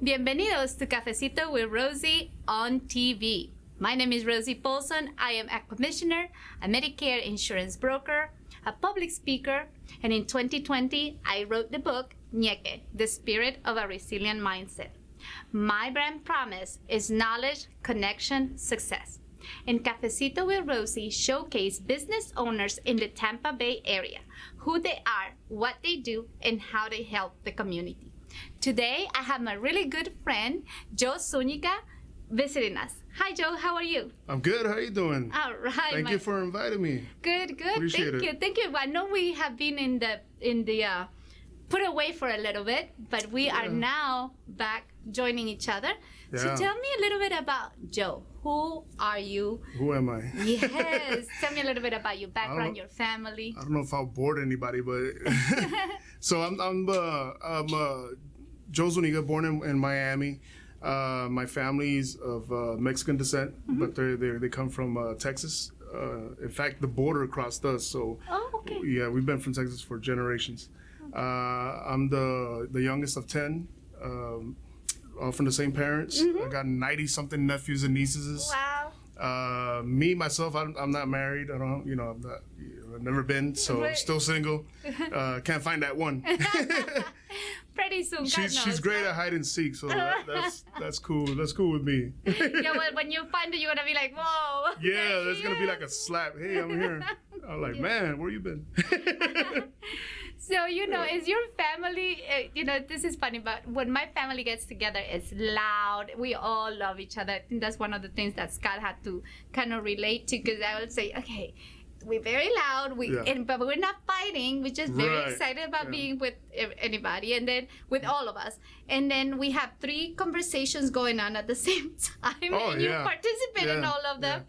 Bienvenidos to Cafecito with Rosie on TV. My name is Rosie Paulsen. I am a commissioner, a Medicare insurance broker, a public speaker, and in 2020, I wrote the book, Ñeque, The Spirit of a Resilient Mindset. My brand promise is knowledge, connection, success. And Cafecito with Rosie showcase business owners in the Tampa Bay area, who they are, what they do, and how they help the community. Today, I have my really good friend, Joe Zuniga, visiting us. Hi, Joe. How are you? I'm good. How are you doing? All right. Thank you for inviting me. Good. Appreciate it. Thank you. I know we have been in the put away for a little bit, but we are now back joining each other. Yeah. So tell me a little bit about Joe. Who are you? Who am I? Yes. Tell me a little bit about your background, your family. I don't know if I'll bore anybody, but so I'm Joe Zuniga, born in Miami. My family's of Mexican descent, but they come from Texas. In fact, the border crossed us. So okay. Yeah, we've been from Texas for generations. I'm the youngest of 10. All from the same parents. I got 90-something nephews and nieces. Wow. Me myself, I'm not married. I've never been, so I'm still single. Can't find that one. Pretty soon. She's great at hide and seek, so that's cool. That's cool with me. Yeah, well, when you find it, you're gonna be like, whoa. Yeah, there's gonna be like a slap. Hey, I'm here. I'm like, man, where you been? So, is your family, this is funny, but when my family gets together, it's loud. We all love each other. I think that's one of the things that Scott had to kind of relate to, because I would say, okay, we're very loud, but we're not fighting. We're just very excited about being with anybody, and then with all of us. And then we have 3 conversations going on at the same time, and you participate in all of them.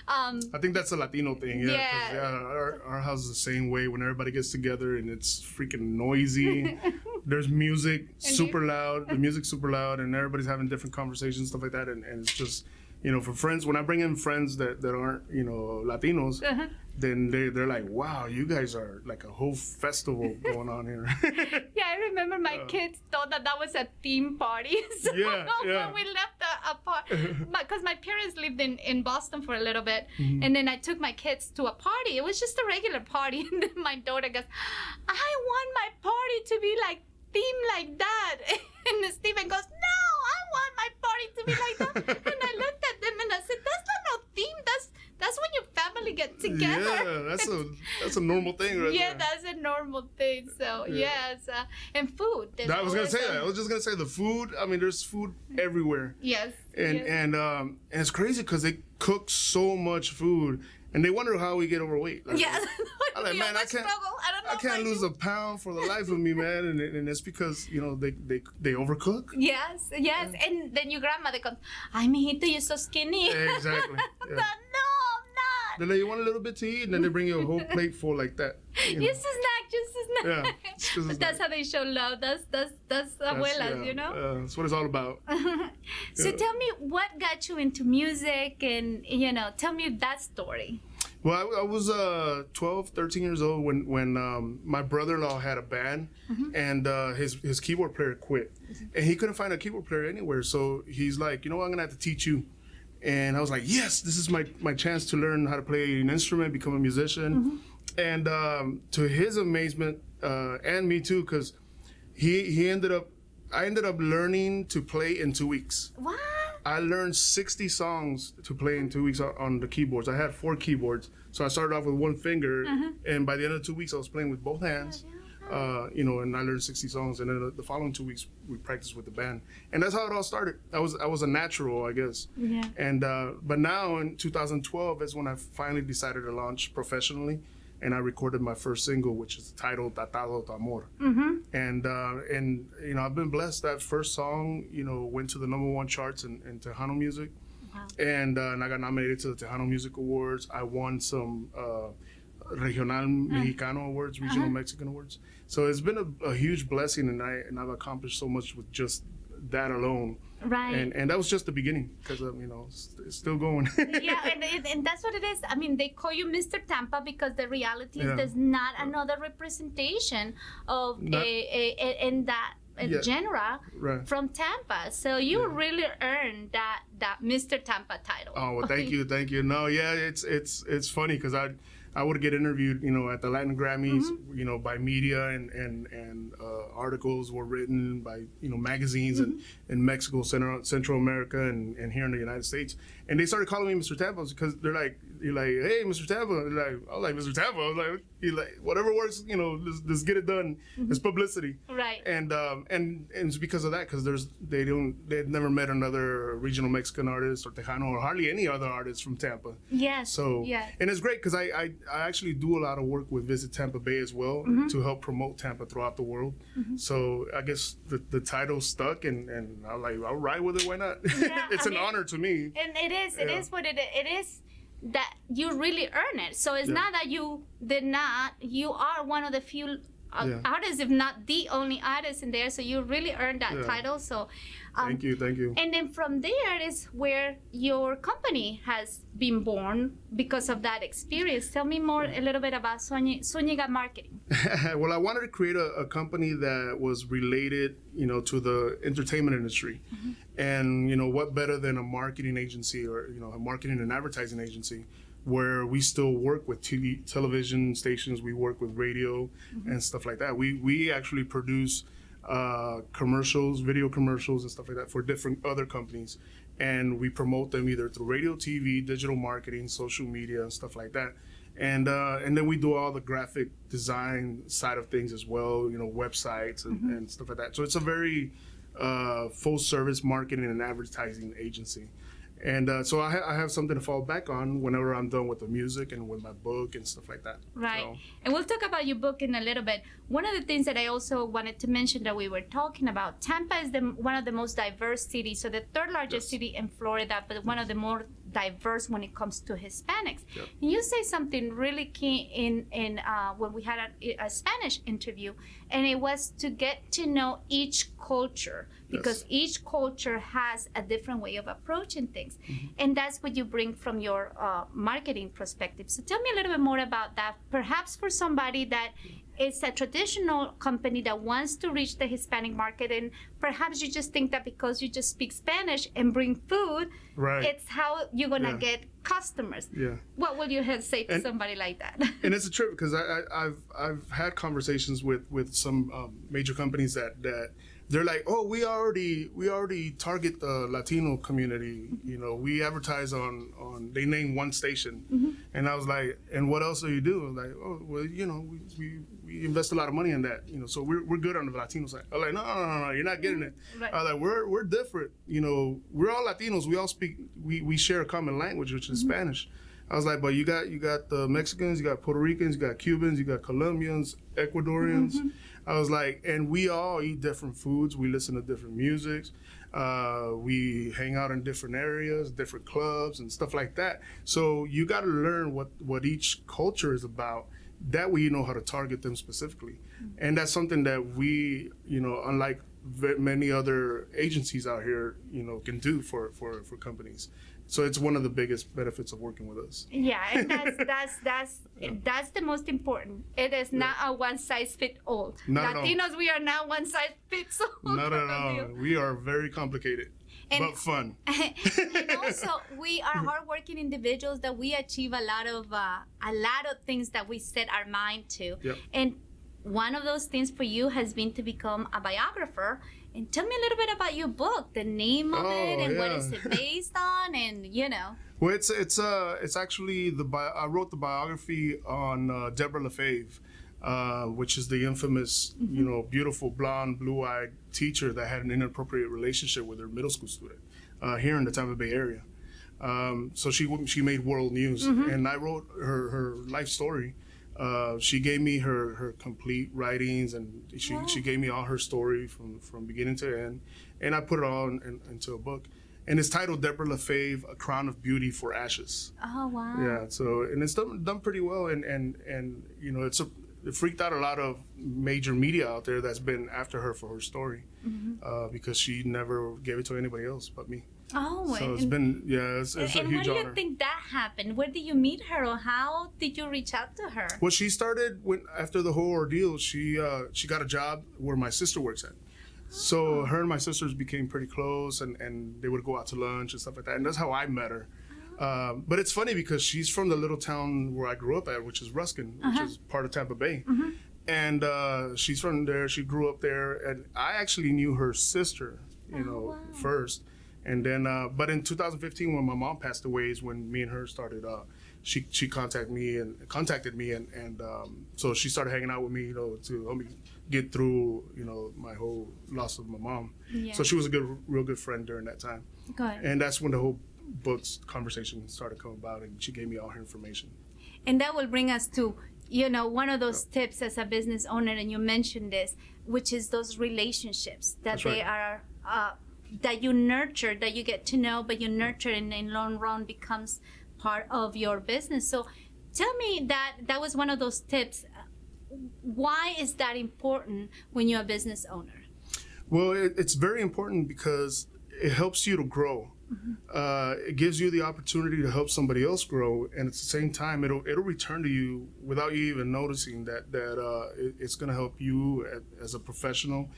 I think that's a Latino thing. Our house is the same way. When everybody gets together and it's freaking noisy, there's music super loud. The music's super loud, and everybody's having different conversations, stuff like that. And it's just, for friends, when I bring in friends that aren't, Latinos, then they're like, wow, you guys are like a whole festival going on here. Yeah, I remember my kids thought that was a theme party. So when we left a party, because my parents lived in Boston for a little bit, and then I took my kids to a party. It was just a regular party, and then my daughter goes, I want my party to be like theme like that. And Stephen goes, no, I want my party to be like that. And I looked at them and I said, that's not no theme. That's when your family get together. Yeah, that's a normal thing, right? Yeah, that's a normal thing. So yes, and food. I was gonna say that. I was just gonna say the food. I mean, there's food everywhere. Yes. And it's crazy because they cook so much food. And they wonder how we get overweight. Like, yes. I'm like, man, I can't lose a pound for the life of me, man. And it's because, they overcook. Yes. And then your grandmother goes, ay, mijito, you're so skinny. Exactly. Yeah. No, I'm not. They're like, you want a little bit to eat? And then they bring you a whole plate full like that. Just a snack. Yeah. But that's how they show love. That's abuelas, that's what it's all about. So tell me, what got you into music, and, tell me that story. Well, I was 12, 13 years old when my brother-in-law had a band, and his keyboard player quit. And he couldn't find a keyboard player anywhere. So he's like, I'm going to have to teach you. And I was like, yes, this is my chance to learn how to play an instrument, become a musician. And to his amazement, and me too, because I ended up learning to play in 2 weeks. What? I learned 60 songs to play in 2 weeks on the keyboards. I had 4 keyboards. So I started off with one finger, and by the end of 2 weeks, I was playing with both hands. And I learned 60 songs, and then the following 2 weeks we practiced with the band, and that's how it all started. I was a natural, I guess. Yeah. And but now in 2012 is when I finally decided to launch professionally, and I recorded my first single, which is titled "Tratado de Amor." And I've been blessed. That first song, went to the #1 charts in Tejano music. Wow. And I got nominated to the Tejano Music Awards. I won some Regional Mexicano Awards, Regional Mexican Awards. So it's been a huge blessing, and I've accomplished so much with just that alone. Right. And that was just the beginning, because it's still going. Yeah, and that's what it is. I mean, they call you Mr. Tampa because the reality is there's not another representation of in that genre Right. from Tampa. So you really earned that Mr. Tampa title. Oh, well, thank you. No, yeah, it's funny because I would get interviewed, at the Latin Grammys, by media and articles were written by, magazines in Mexico, Central America, and here in the United States. And they started calling me Mr. Tampa because you're like, hey, Mr. Tampa. I was like, Mr. Tampa. I was like, whatever works, let's get it done. It's publicity. Right. And it's because of that, because they've never met another regional Mexican artist or Tejano or hardly any other artists from Tampa. Yes. So, yeah. And it's great because I actually do a lot of work with Visit Tampa Bay as well to help promote Tampa throughout the world. So I guess the title stuck, and I'm like, I'll ride with it. Why not? Yeah, It's an honor to me. And it is what it is that you really earn it. So it's not that you did not. You are one of the few artists, if not the only artist in there. So you really earned that title. So Thank you. And then from there is where your company has been born because of that experience. Tell me more a little bit about Suniga Marketing. Well, I wanted to create a company that was related, to the entertainment industry. And, what better than a marketing agency or, a marketing and advertising agency where we still work with television stations, we work with radio and stuff like that. We actually produce commercials, video commercials and stuff like that for different other companies. And we promote them either through radio, TV, digital marketing, social media and stuff like that. And then we do all the graphic design side of things as well, websites and stuff like that. So it's a very full service marketing and advertising agency. And so I have something to fall back on whenever I'm done with the music and with my book and stuff like that. Right. So. And we'll talk about your book in a little bit. One of the things that I also wanted to mention that we were talking about, Tampa is one of the most diverse cities. So the third largest city in Florida, but one of the more diverse when it comes to Hispanics. Yep. And you say something really key in when we had a Spanish interview, and it was to get to know each culture, because each culture has a different way of approaching things. And that's what you bring from your marketing perspective. So tell me a little bit more about that, perhaps for somebody that is a traditional company that wants to reach the Hispanic market, and perhaps you just think that because you just speak Spanish and bring food, it's how you're going to get customers. Yeah. What would you have to say to somebody like that? And it's a trip because I've had conversations with some major companies that they're like, oh, we already target the Latino community. We advertise on they name one station. And I was like, and what else do you do? Like, oh, well, we invest a lot of money in that. So we're good on the Latino side. I'm like, no, you're not getting it. Right. I was like, we're different. We're all Latinos. We all speak. We share a common language, which is Spanish. I was like, but you got the Mexicans, you got Puerto Ricans, you got Cubans, you got Colombians, Ecuadorians. I was like, and we all eat different foods. We listen to different musics. We hang out in different areas, different clubs and stuff like that. So you got to learn what each culture is about. That way you know how to target them specifically. And that's something that we, unlike many other agencies out here, can do for companies. So it's one of the biggest benefits of working with us. Yeah, and that's the most important. It is not a one size fits all. Latinos, we are not one size fits all. Not at all. We are very complicated, but fun. And also, we are hardworking individuals that we achieve a lot of things that we set our mind to. Yep. And one of those things for you has been to become a biographer. And tell me a little bit about your book, the name of it, and what is it based on, and Well, it's actually I wrote the biography on Deborah LaFave, which is the infamous, beautiful blonde, blue-eyed teacher that had an inappropriate relationship with her middle school student here in the Tampa Bay area. So she made world news, and I wrote her life story. She gave me her complete writings, and she gave me all her story from beginning to end, and I put it all into a book. And it's titled Deborah LaFave, A Crown of Beauty for Ashes. Oh, wow. Yeah, so, and it's done pretty well, and it freaked out a lot of major media out there that's been after her for her story, because she never gave it to anybody else but me. Oh, so it's been, it's a huge honor. And when do you think that happened? Where did you meet her, or how did you reach out to her? Well, she started after the whole ordeal. She got a job where my sister works at. So her and my sisters became pretty close, and they would go out to lunch and stuff like that. And that's how I met her. But it's funny because she's from the little town where I grew up at, which is Ruskin, which is part of Tampa Bay. And she's from there. She grew up there, and I actually knew her sister, first. And then, but in 2015, when my mom passed away, is when me and her started. She contacted me, and so she started hanging out with me, to help me get through, my whole loss of my mom. Yeah. So she was a real good friend during that time. Good. And that's when the whole books conversation started coming about, and she gave me all her information. And that will bring us to, one of those tips as a business owner, and you mentioned this, which is those relationships that they are, that you nurture, that you get to know, but you nurture, and in long run becomes part of your business. So tell me that was one of those tips. Why is that important when you're a business owner? Well, it's very important because it helps you to grow. It gives you the opportunity to help somebody else grow, and at the same time, it'll return to you without you even noticing that it's going to help you as a professional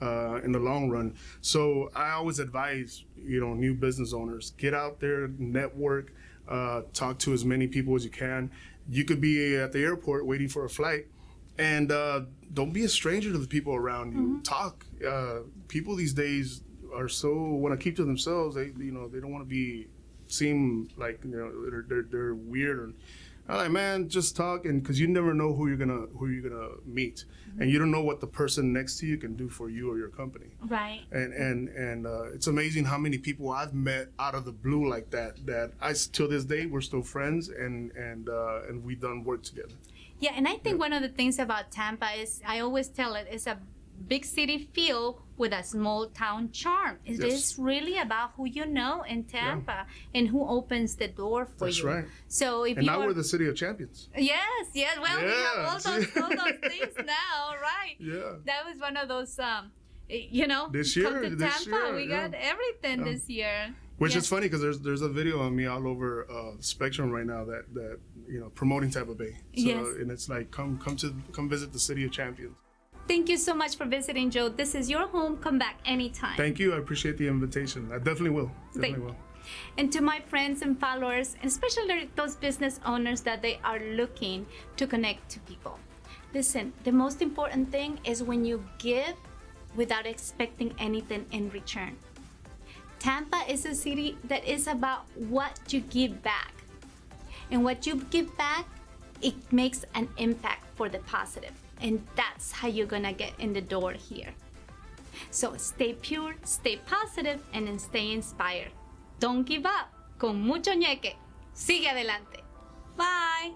in the long run. So I always advise new business owners, get out there, network, talk to as many people as you can. You could be at the airport waiting for a flight, and don't be a stranger to the people around you. Talk. People these days are want to keep to themselves. They don't want to seem like they're weird. Or I'm like, man, just talk, and because you never know who you're gonna meet, and you don't know what the person next to you can do for you or your company. Right. And it's amazing how many people I've met out of the blue like that. That till this day we're still friends, and we've done work together. Yeah, and I think one of the things about Tampa is, I always tell it, is a big city feel with a small town charm. It is really about who you know in Tampa and who opens the door for you. That's right. So if and now we're the city of champions. Yes. Well, we have all those things now, right? Yeah. That was one of those, This year, come to Tampa, we got everything this year. Which is funny because there's a video on me all over Spectrum right now that promoting Tampa Bay. So, and it's like come visit the city of champions. Thank you so much for visiting, Joe. This is your home. Come back anytime. Thank you. I appreciate the invitation. I definitely will. And to my friends and followers, and especially those business owners that they are looking to connect to people. Listen, the most important thing is when you give without expecting anything in return. Tampa is a city that is about what you give back. And what you give back, it makes an impact for the positive. And that's how you're gonna get in the door here. So stay pure, stay positive, and then stay inspired. Don't give up. Con mucho ñeque. Sigue adelante. Bye.